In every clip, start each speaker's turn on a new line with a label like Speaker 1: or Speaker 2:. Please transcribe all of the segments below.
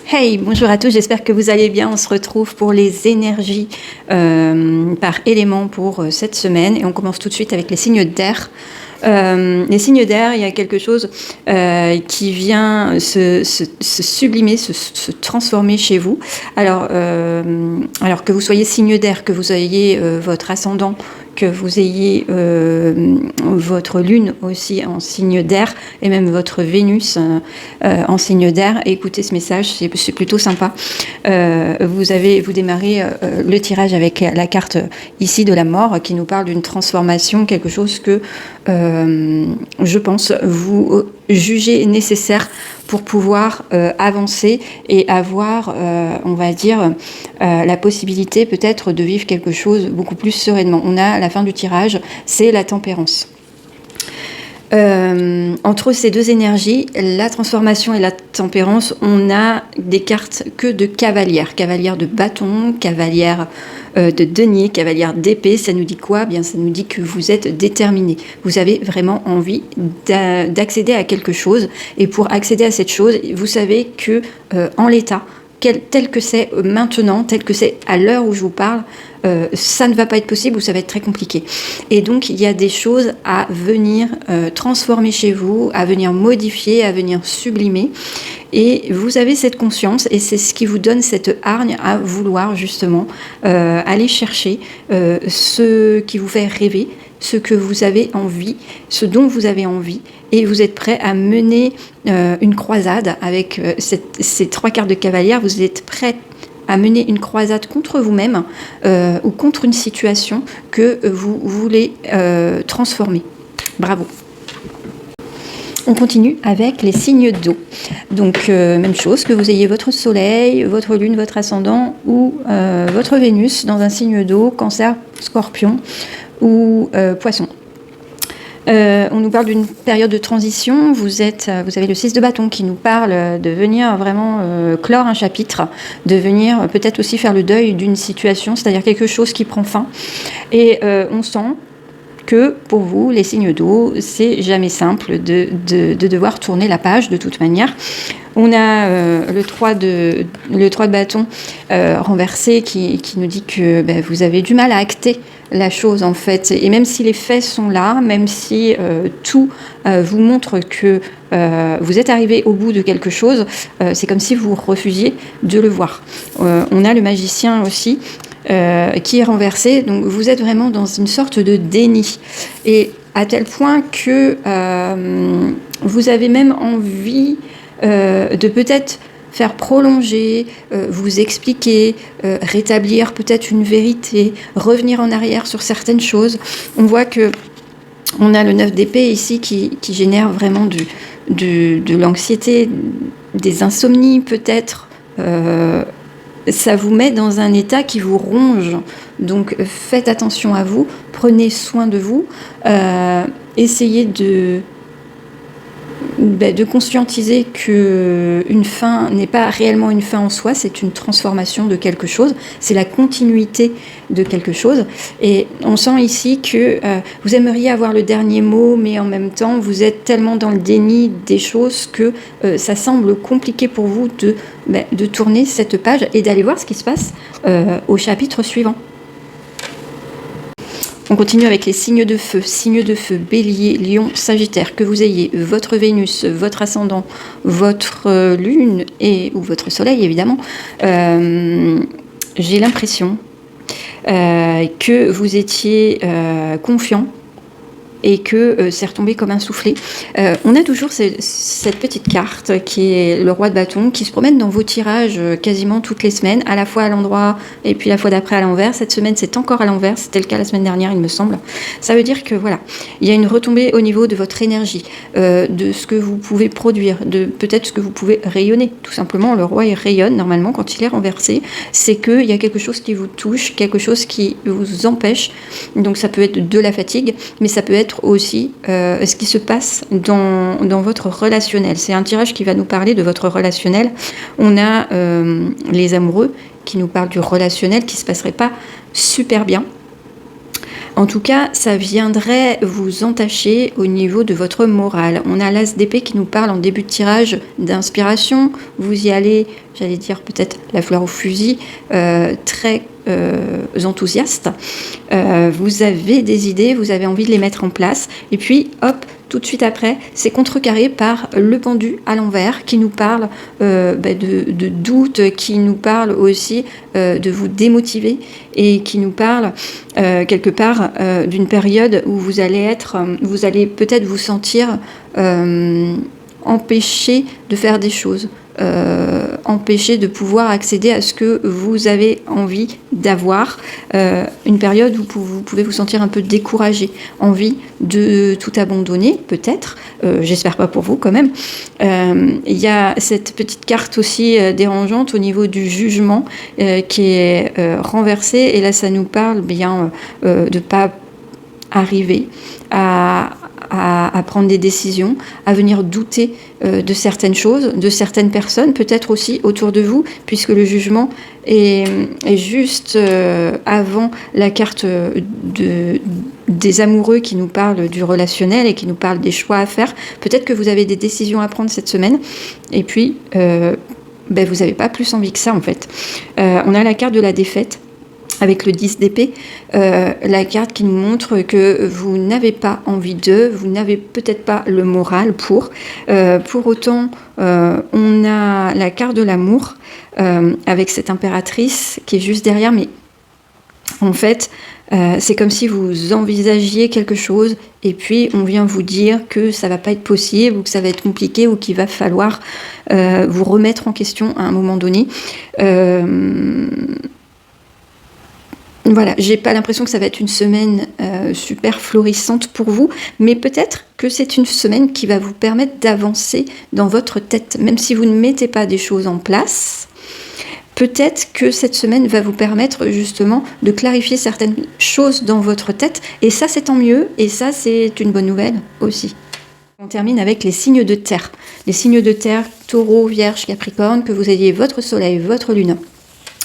Speaker 1: Hey, bonjour à tous, j'espère que vous allez bien. On se retrouve pour les énergies par élément pour cette semaine et on commence tout de suite avec les signes d'air. Les signes d'air, il y a quelque chose qui vient se sublimer, se transformer chez vous. Alors que vous soyez signe d'air, que vous ayez votre ascendant, que vous ayez votre lune aussi en signe d'air et même votre Vénus en signe d'air, écoutez ce message, c'est plutôt sympa. Vous démarrez le tirage avec la carte ici de la mort qui nous parle d'une transformation, quelque chose que je pense vous jugez nécessaire pour pouvoir avancer et avoir, on va dire, la possibilité peut-être de vivre quelque chose beaucoup plus sereinement. On a la fin du tirage, c'est la tempérance. Entre ces deux énergies, la transformation et la tempérance, on a des cartes que de cavalière de bâton, cavalière de denier, cavalière d'épée. Ça nous dit quoi ? Bien, ça nous dit que vous êtes déterminé. Vous avez vraiment envie d'accéder à quelque chose. Et pour accéder à cette chose, vous savez que en l'état, tel que c'est maintenant, tel que c'est à l'heure où je vous parle, ça ne va pas être possible ou ça va être très compliqué. Et donc, il y a des choses à venir transformer chez vous, à venir modifier, à venir sublimer. Et vous avez cette conscience et c'est ce qui vous donne cette hargne à vouloir justement aller chercher ce qui vous fait rêver, ce que vous avez envie, ce dont vous avez envie. Et vous êtes prêt à mener une croisade avec ces trois cartes de cavalière. Vous êtes prêt à mener une croisade contre vous-même ou contre une situation que vous voulez transformer. Bravo. On continue avec les signes d'eau. Donc, même chose, que vous ayez votre soleil, votre lune, votre ascendant ou votre Vénus dans un signe d'eau, Cancer, Scorpion ou Poisson. On nous parle d'une période de transition. Vous avez le 6 de bâton qui nous parle de venir vraiment clore un chapitre, de venir peut-être aussi faire le deuil d'une situation, c'est-à-dire quelque chose qui prend fin. Et on sent que pour vous, les signes d'eau, c'est jamais simple de devoir tourner la page de toute manière. On a le 3 de bâton renversé qui nous dit que vous avez du mal à acter la chose en fait. Et même si les faits sont là, même si tout vous montre que vous êtes arrivé au bout de quelque chose, c'est comme si vous refusiez de le voir. On a le magicien aussi qui est renversé. Donc vous êtes vraiment dans une sorte de déni. Et à tel point que vous avez même envie de peut-être faire prolonger, vous expliquer, rétablir peut-être une vérité, revenir en arrière sur certaines choses. On voit que on a le 9 d'épée ici qui génère vraiment de l'anxiété, des insomnies peut-être. Ça vous met dans un état qui vous ronge. Donc faites attention à vous, prenez soin de vous, essayez de conscientiser qu'une fin n'est pas réellement une fin en soi, c'est une transformation de quelque chose, c'est la continuité de quelque chose. Et on sent ici que vous aimeriez avoir le dernier mot, mais en même temps, vous êtes tellement dans le déni des choses que ça semble compliqué pour vous de tourner cette page et d'aller voir ce qui se passe au chapitre suivant. On continue avec les signes de feu, bélier, lion, sagittaire, que vous ayez votre Vénus, votre ascendant, votre lune ou votre soleil évidemment. J'ai l'impression que vous étiez confiant et que c'est retombé comme un soufflet. On a toujours cette petite carte qui est le roi de bâton qui se promène dans vos tirages quasiment toutes les semaines, à la fois à l'endroit et puis la fois d'après à l'envers. Cette semaine, c'est encore à l'envers, c'était le cas la semaine dernière, il me semble. Ça veut dire que voilà, il y a une retombée au niveau de votre énergie, de ce que vous pouvez produire, de peut-être ce que vous pouvez rayonner. Tout simplement, le roi, il rayonne normalement quand il est renversé. C'est qu'il y a quelque chose qui vous touche, quelque chose qui vous empêche. Donc ça peut être de la fatigue, mais ça peut être aussi ce qui se passe dans votre relationnel. C'est un tirage qui va nous parler de votre relationnel. On a les amoureux qui nous parlent du relationnel qui ne se passerait pas super bien. En tout cas, ça viendrait vous entacher au niveau de votre morale. On a l'as d'épée qui nous parle en début de tirage d'inspiration. Vous y allez, j'allais dire peut-être la fleur au fusil, très enthousiaste. Vous avez des idées, vous avez envie de les mettre en place. Et puis, hop, tout de suite après, c'est contrecarré par le pendu à l'envers qui nous parle de doute, qui nous parle aussi de vous démotiver et qui nous parle quelque part d'une période où vous allez peut-être vous sentir empêché de faire des choses. Empêcher de pouvoir accéder à ce que vous avez envie d'avoir, une période où vous pouvez vous sentir un peu découragé, envie de tout abandonner peut-être, j'espère pas pour vous quand même. Il y a cette petite carte aussi dérangeante au niveau du jugement qui est renversée, et là ça nous parle bien de pas arriver à prendre des décisions, à venir douter de certaines choses, de certaines personnes, peut-être aussi autour de vous, puisque le jugement est juste avant la carte des amoureux qui nous parle du relationnel et qui nous parle des choix à faire. Peut-être que vous avez des décisions à prendre cette semaine, et puis vous n'avez pas plus envie que ça en fait. On a la carte de la défaite, avec le 10 d'épée, la carte qui nous montre que vous n'avez pas envie d'eux, vous n'avez peut-être pas le moral pour. Pour autant, on a la carte de l'amour, avec cette impératrice qui est juste derrière, mais en fait, c'est comme si vous envisagiez quelque chose et puis on vient vous dire que ça va pas être possible ou que ça va être compliqué ou qu'il va falloir vous remettre en question à un moment donné. Voilà, j'ai pas l'impression que ça va être une semaine super florissante pour vous, mais peut-être que c'est une semaine qui va vous permettre d'avancer dans votre tête, même si vous ne mettez pas des choses en place. Peut-être que cette semaine va vous permettre justement de clarifier certaines choses dans votre tête, et ça c'est tant mieux, et ça c'est une bonne nouvelle aussi. On termine avec les signes de terre. Les signes de terre, Taureau, Vierge, Capricorne, que vous ayez votre Soleil, votre Lune,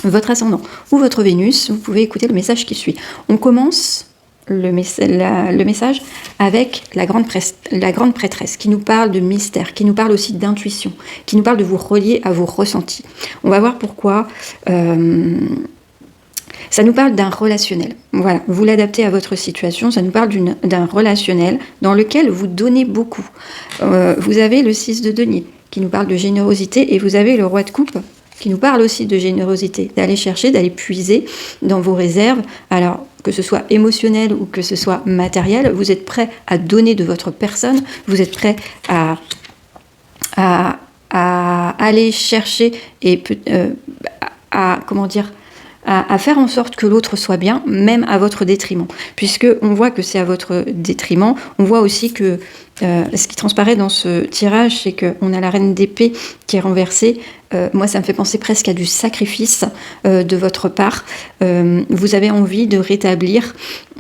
Speaker 1: votre ascendant ou votre Vénus, vous pouvez écouter le message qui suit. On commence le message avec la grande prêtresse qui nous parle de mystère, qui nous parle aussi d'intuition, qui nous parle de vous relier à vos ressentis. On va voir pourquoi. Ça nous parle d'un relationnel. Voilà, vous l'adaptez à votre situation. Ça nous parle d'un relationnel dans lequel vous donnez beaucoup. Vous avez le 6 de denier qui nous parle de générosité, et vous avez le roi de coupe qui nous parle aussi de générosité, d'aller chercher, d'aller puiser dans vos réserves. Alors, que ce soit émotionnel ou que ce soit matériel, vous êtes prêt à donner de votre personne, vous êtes prêt à aller chercher et à faire en sorte que l'autre soit bien, même à votre détriment. Puisque on voit que c'est à votre détriment, on voit aussi que ce qui transparaît dans ce tirage, c'est qu'on a la reine d'épée qui est renversée. Moi, ça me fait penser presque à du sacrifice de votre part. Vous avez envie de rétablir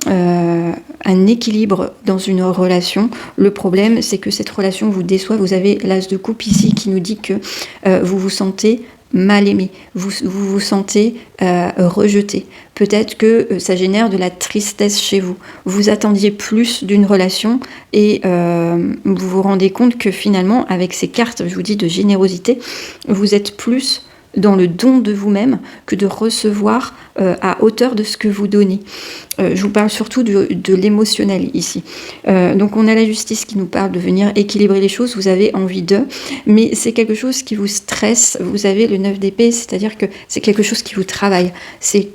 Speaker 1: un équilibre dans une relation. Le problème, c'est que cette relation vous déçoit. Vous avez l'as de coupe ici qui nous dit que vous vous sentez mal aimé, vous sentez rejeté. Peut-être que ça génère de la tristesse chez vous. Vous attendiez plus d'une relation et vous vous rendez compte que finalement, avec ces cartes, je vous dis, de générosité, vous êtes plus dans le don de vous-même que de recevoir à hauteur de ce que vous donnez. Je vous parle surtout de l'émotionnel ici. Donc on a la justice qui nous parle de venir équilibrer les choses, vous avez envie d'eux, mais c'est quelque chose qui vous stresse. Vous avez le 9 d'épée, c'est-à-dire que c'est quelque chose qui vous travaille, c'est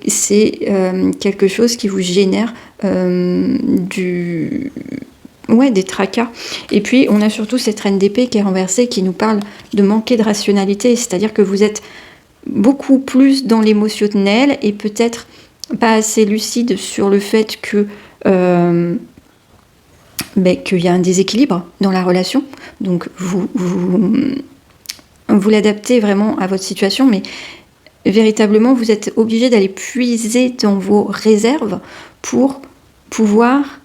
Speaker 1: quelque chose qui vous génère des tracas. Et puis on a surtout cette reine d'épée qui est renversée, qui nous parle de manquer de rationalité, c'est-à-dire que vous êtes beaucoup plus dans l'émotionnel et peut-être pas assez lucide sur le fait que qu'il y a un déséquilibre dans la relation. Donc vous l'adaptez vraiment à votre situation, mais véritablement vous êtes obligé d'aller puiser dans vos réserves pour pouvoir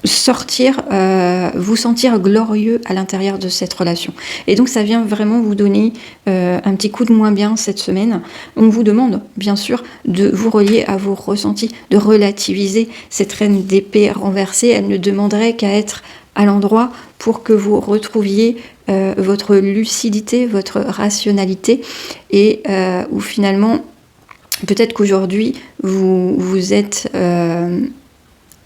Speaker 1: sortir, vous sentir glorieux à l'intérieur de cette relation. Et donc ça vient vraiment vous donner un petit coup de moins bien cette semaine. On vous demande bien sûr de vous relier à vos ressentis, de relativiser. Cette reine d'épée renversée, elle ne demanderait qu'à être à l'endroit pour que vous retrouviez votre lucidité, votre rationalité, et où finalement peut-être qu'aujourd'hui vous êtes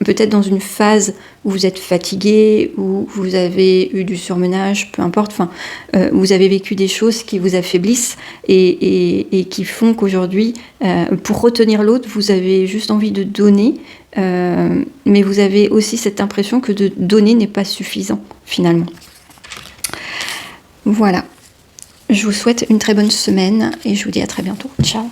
Speaker 1: peut-être dans une phase où vous êtes fatigué, où vous avez eu du surmenage, peu importe, vous avez vécu des choses qui vous affaiblissent et qui font qu'aujourd'hui, pour retenir l'autre, vous avez juste envie de donner, mais vous avez aussi cette impression que de donner n'est pas suffisant, finalement. Voilà. Je vous souhaite une très bonne semaine et je vous dis à très bientôt. Ciao.